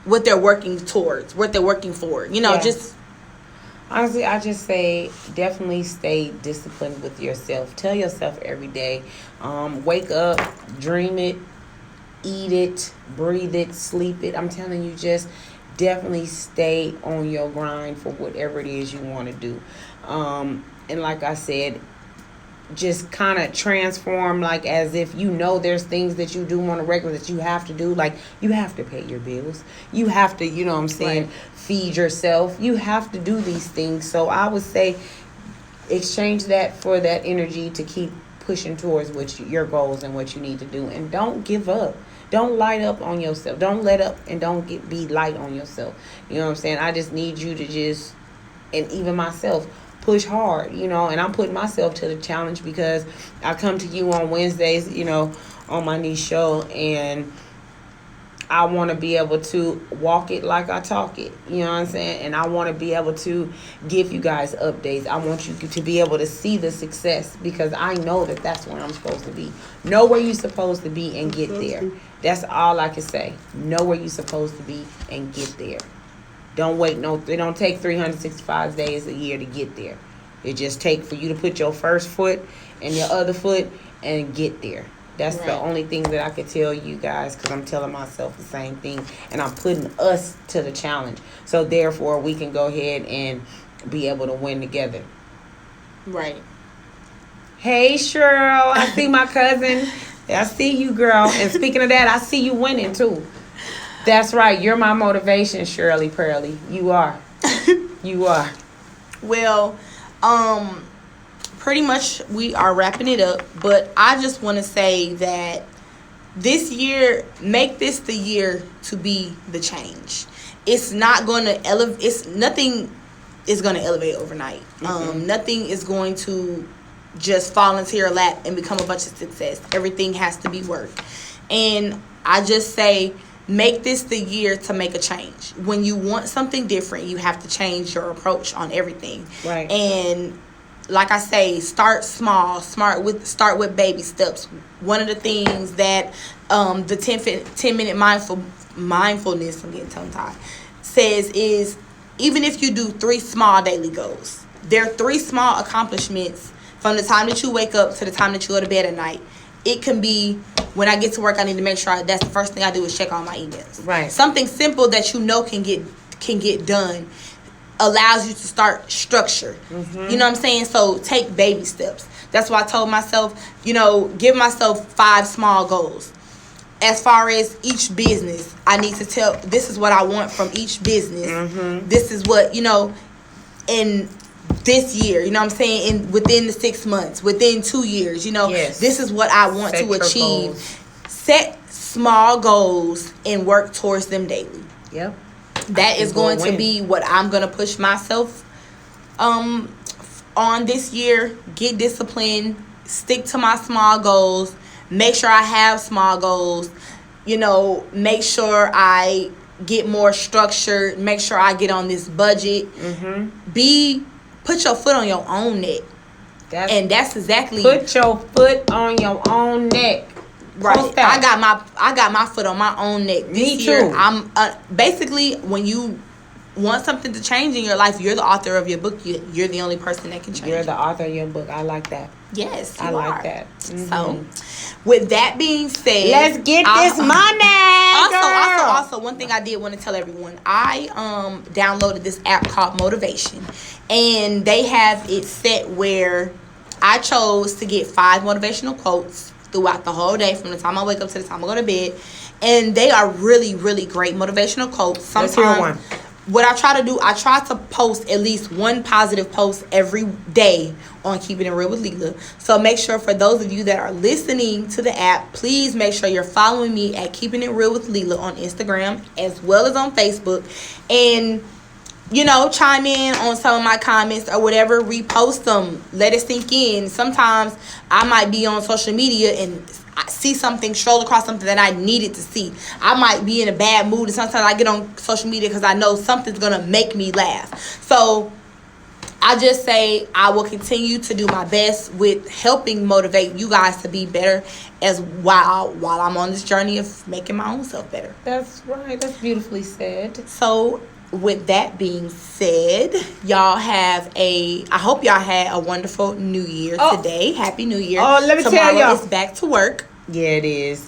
what they're working towards, what they're working for, just. Honestly, I just say definitely stay disciplined with yourself. Tell yourself every day, wake up, dream it, eat it, breathe it, sleep it. I'm telling you, just definitely stay on your grind for whatever it is you want to do. And like I said, just kind of transform, like, as if there's things that you do on a regular that you have to do. Like, you have to pay your bills, you have to, you know what I'm saying, Right. feed yourself, you have to do these things. So I would say exchange that for that energy to keep pushing towards your goals and what you need to do. And don't give up. Don't light up on yourself. Don't let up, and don't be light on yourself. You know what I'm saying? I just need you to just, and even myself, push hard, and I'm putting myself to the challenge, because I come to you on Wednesdays, on my niche show, and I want to be able to walk it like I talk it. You know what I'm saying? And I want to be able to give you guys updates. I want you to be able to see the success, because I know that that's where I'm supposed to be. Know where you're supposed to be and get there. That's all I can say. Know where you're supposed to be and get there. Don't wait. No, they don't take 365 days a year to get there. It just take for you to put your first foot and your other foot and get there. That's the only thing that I could tell you guys, because I'm telling myself the same thing, and I'm putting us to the challenge. So therefore, we can go ahead and be able to win together. Right. Hey, Cheryl, I see my cousin. I see you, girl. And speaking of that, I see you winning too. That's right. You're my motivation, Shirley Pearly. You are. You are. Well, pretty much we are wrapping it up, but I just want to say that this year, make this the year to be the change. It's not going to elevate. Nothing is going to elevate overnight. Nothing is going to just fall into your lap and become a bunch of success. Everything has to be work. And I just say, make this the year to make a change. When you want something different, you have to change your approach on everything. Right. And like I say, start small. Start with baby steps. One of the things that the 10-minute mindfulness, I'm getting tongue-tied, says is, even if you do 3 small daily goals, there are 3 small accomplishments from the time that you wake up to the time that you go to bed at night. It can be, when I get to work, I need to make sure that's the first thing I do is check all my emails. Right. Something simple that can get done allows you to start structure. You know what I'm saying? So take baby steps. That's why I told myself, give myself 5 small goals. As far as each business, I need to tell, this is what I want from each business. This is what, in this year, you know what I'm saying, within the 6 months, within 2 years, Yes. This is what I want Set to your achieve. goals. Set small goals and work towards them daily. Yep. That is going to be what I'm going to push myself on this year. Get disciplined, stick to my small goals, make sure I have small goals, make sure I get more structured, make sure I get on this budget. Put your foot on your own neck. That's exactly. Put your foot on your own neck. Right. I got my foot on my own neck. Me this year, too. I'm basically, when you want something to change in your life, you're the author of your book. You're the only person that can change. You're the author of your book. I like that. Yes, you I like are. that. So, with that being said, Let's get this money. Also, one thing I did want to tell everyone, I downloaded this app called Motivation, and they have it set where I chose to get 5 motivational quotes throughout the whole day, from the time I wake up to the time I go to bed, and they are really, really great motivational quotes. Sometimes, let's hear one. What I try to do, I try to post at least one positive post every day on Keeping It Real with Leela. So make sure, for those of you that are listening to the app, please make sure you're following me at Keeping It Real with Leela on Instagram as well as on Facebook. And, chime in on some of my comments or whatever, repost them, let it sink in. Sometimes I might be on social media and I see something, stroll across something that I needed to see. I might be in a bad mood, and sometimes I get on social media because I know something's going to make me laugh. So I just say I will continue to do my best with helping motivate you guys to be better, as while I'm on this journey of making my own self better. That's right. That's beautifully said. So with that being said, I hope y'all had a wonderful new year today. Happy New Year. Oh, let me Tomorrow tell y'all. it's back to work. Yeah, it is.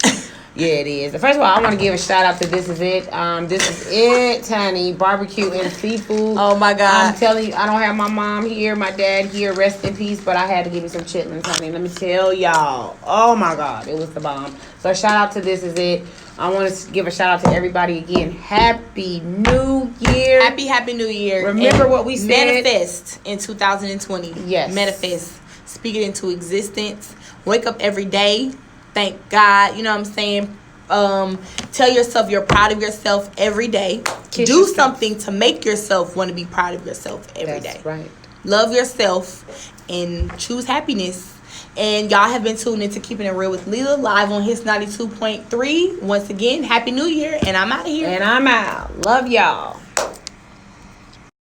Yeah, it is. First of all, I want to give a shout out to This Is It. This is it, honey. Barbecue and seafood. Oh my God. I'm telling you, I don't have my mom here, my dad here, rest in peace, but I had to give me some chitlins, honey. Let me tell y'all. Oh my God, it was the bomb. So shout out to This Is It. I want to give a shout out to everybody again. Happy New Year. Happy New Year. Remember And what we said. Manifest in 2020. Yes. Manifest. Speak it into existence. Wake up every day. Thank God. You know what I'm saying? Tell yourself you're proud of yourself every day. Kiss Do yourself. something to make yourself want to be proud of yourself every day. That's right. Love yourself and choose happiness. And y'all have been tuned into Keeping It Real with Leela live on Hits 92.3. Once again, Happy New Year, and I'm out of here. And I'm out. Love y'all.